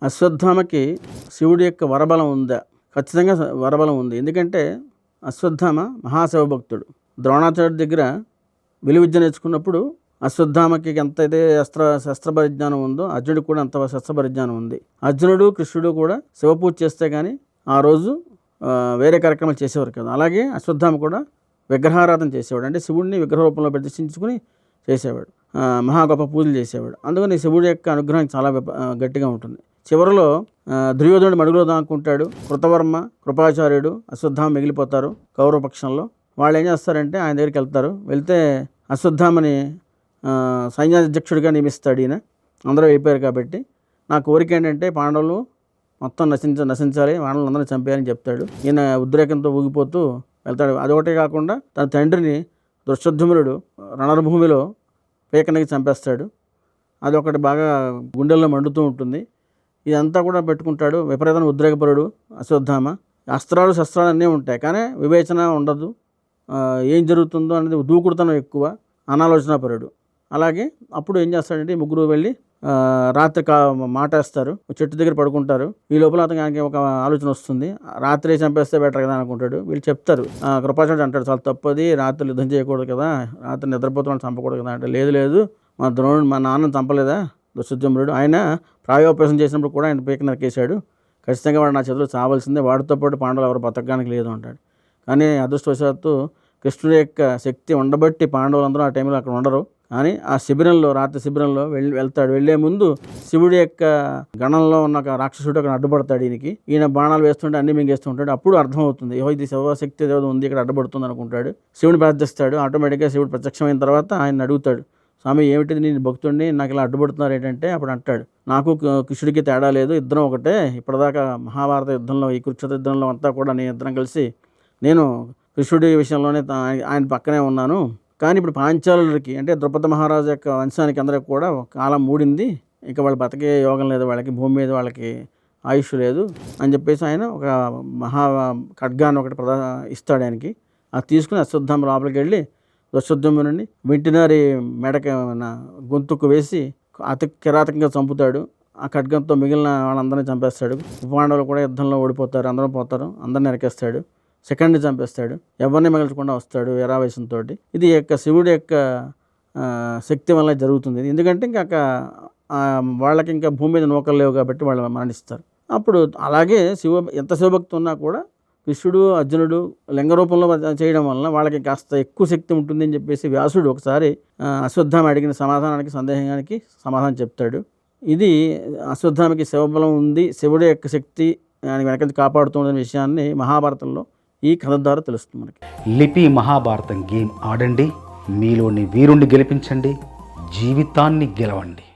అశ్వత్థామకి శివుడి యొక్క వరబలం ఉందా? ఖచ్చితంగా వరబలం ఉంది. ఎందుకంటే అశ్వత్థామ మహాశివభక్తుడు. ద్రోణాచార్యుడి దగ్గర విలువిద్య నేర్చుకున్నప్పుడు అశ్వత్థామకి ఎంతైతే శస్త్ర పరిజ్ఞానం ఉందో అర్జునుడికి కూడా అంత శస్త్ర పరిజ్ఞానం ఉంది. అర్జునుడు కృష్ణుడు కూడా శివపూజ చేస్తే కానీ ఆ రోజు వేరే కార్యక్రమాలు చేసేవారు కదా. అలాగే అశ్వత్థామ కూడా విగ్రహారాధన చేసేవాడు. అంటే శివుడిని విగ్రహ రూపంలో ప్రదర్శించుకుని చేసేవాడు. మహా గొప్ప పూజలు చేసేవాడు. అందుకని శివుడి యొక్క అనుగ్రహం చాలా గట్టిగా ఉంటుంది. చివరిలో దుర్యోధనుడు మడుగులో దాక్కుంటాడు. కృతవర్మ, కృపాచార్యుడు, అశ్వత్థామ మిగిలిపోతారు కౌరవ పక్షంలో. వాళ్ళు ఏం చేస్తారంటే ఆయన దగ్గరికి వెళ్తారు. వెళ్తే అశ్వత్థామని సైన్యాధ్యక్షుడిగా నియమిస్తాడు. ఈయన అందరూ అయిపోయారు కాబట్టి నా కోరిక ఏంటంటే పాండవులు మొత్తం నశించాలి, పాండవులు అందరినీ చంపేయాలని చెప్తాడు. ఈయన ఉద్రేకంతో ఊగిపోతూ వెళ్తాడు. అదొకటే కాకుండా తన తండ్రిని ధృష్టద్యుమ్నుడు రణభూమిలో పేకనకి చంపేస్తాడు. అదొకటి బాగా గుండెల్లో మండుతూ ఉంటుంది. ఇదంతా కూడా పెట్టుకుంటాడు. విపరీతమైన ఉద్రేకపరుడు అశ్వత్థామ. అస్త్రాలు శస్త్రాలు అన్నీ ఉంటాయి, కానీ వివేచన ఉండదు. ఏం జరుగుతుందో అనేది దూకుడుతనం ఎక్కువ, అనాలోచనాపరుడు. అలాగే అప్పుడు ఏం చేస్తాడంటే ముగ్గురు వెళ్ళి రాత్రి మాటేస్తారు, చెట్టు దగ్గర పడుకుంటారు. ఈ లోపల అతనికి ఒక ఆలోచన వస్తుంది. రాత్రి చంపేస్తే బెటర్ కదా అనుకుంటాడు. వీళ్ళు చెప్తారు, కృపాచార్యుడు అంటాడు చాలా తప్పది, రాత్రి యుద్ధం చేయకూడదు కదా, రాత్రి నిద్రపోతున్న చంపకూడదు కదా అంటే లేదు లేదు మా ద్రోణుడు మా నాన్నని చంపలేదా దుష్టద్యుమ్నుడు, ఆయన ప్రాయోపేషన్ చేసినప్పుడు కూడా ఆయన పీక నరికేశాడు, ఖచ్చితంగా వాడు నా చేతిలో చావాల్సిందే, వాడితో పాటు పాండవులు ఎవరు బతకడానికి లేదు అంటాడు. కానీ అదృష్టవశాత్తు కృష్ణుడి యొక్క శక్తి ఉండబట్టి పాండవులందరూ ఆ టైంలో అక్కడ ఉండరు. కానీ ఆ శిబిరంలో రాత్రి శిబిరంలో వెళ్తాడు. వెళ్లే ముందు శివుడి యొక్క గణంలో ఉన్న ఒక రాక్షసుడు అక్కడ అడ్డుపడతాడు. ఈయన బాణాలు వేస్తుంటే అన్ని మింగేస్తూ ఉంటాడు. అప్పుడు అర్థమవుతుంది, ఇది శివశక్తి ఏదో ఉంది ఇక్కడ అడ్డుపడుతుంది అనుకుంటాడు. శివుని ప్రార్థిస్తాడు. ఆటోమేటిక్గా శివుడు ప్రత్యక్షమైన తర్వాత ఆయన అడుగుతాడు, స్వామి ఏమిటిది, నేను భక్తుడిని, నాకు ఇలా అడ్డుపడుతున్నారు ఏంటంటే అప్పుడు అంటాడు, నాకు కృష్ణుడికి తేడా లేదు, ఇద్దరం ఒకటే. ఇప్పటిదాకా మహాభారత యుద్ధంలో ఈ కురుక్షేత్ర యుద్ధంలో అంతా కూడా నేను ఇద్దరం కలిసి నేను కృష్ణుడి విషయంలోనే ఆయన పక్కనే ఉన్నాను. కానీ ఇప్పుడు పాంచాలులకి అంటే ద్రుపద మహారాజు యొక్క వంశానికి అందరికి కూడా కాలం మూడింది, ఇక వాళ్ళు బతికే యోగం లేదు, వాళ్ళకి భూమి మీద వాళ్ళకి ఆయుష్ లేదు అని చెప్పేసి ఆయన ఒక మహా ఖడ్గాన్ని ఒకటి ఇస్తాడు ఆయనకి. అది తీసుకుని అశ్వత్థామ లోపలికి వెళ్ళి దుష్టద్యుమ్నుడిని వెంటినారి మెడకి గొంతుకు వేసి అతి కిరాతకంగా చంపుతాడు. ఆ ఖడ్గంతో మిగిలిన వాళ్ళందరినీ చంపేస్తాడు. పాండవులు కూడా యుద్ధంలో ఓడిపోతారు, అందరూ పోతారు, అందరిని నరికేస్తాడు. సెకండ్ని చంపేస్తాడు. ఎవరిని మిగల్చకుండా వస్తాడు వీరావేశంతో. ఇది యొక్క శివుడి యొక్క శక్తి వల్ల జరుగుతుంది. ఎందుకంటే ఇంకా వాళ్ళకి ఇంకా భూమి మీద నూకలు లేవు కాబట్టి వాళ్ళు మరణిస్తారు. అప్పుడు అలాగే ఎంత శివభక్తి ఉన్నా కూడా కృష్ణుడు అర్జునుడు లింగ రూపంలో చేయడం వలన వాళ్ళకి కాస్త ఎక్కువ శక్తి ఉంటుంది అని చెప్పేసి వ్యాసుడు ఒకసారి అశ్వత్థామ అడిగిన సందేహానికి సమాధానం చెప్తాడు. ఇది అశ్వత్థామకి శివబలం ఉంది, శివుడి యొక్క శక్తి ఆయన వెనక కాపాడుతున్న విషయాన్ని మహాభారతంలో ఈ కథ ద్వారా తెలుస్తుంది మనకి. లిపి మహాభారతం గేమ్ ఆడండి, మీలోని వీరుణ్ణి గెలిపించండి, జీవితాన్ని గెలవండి.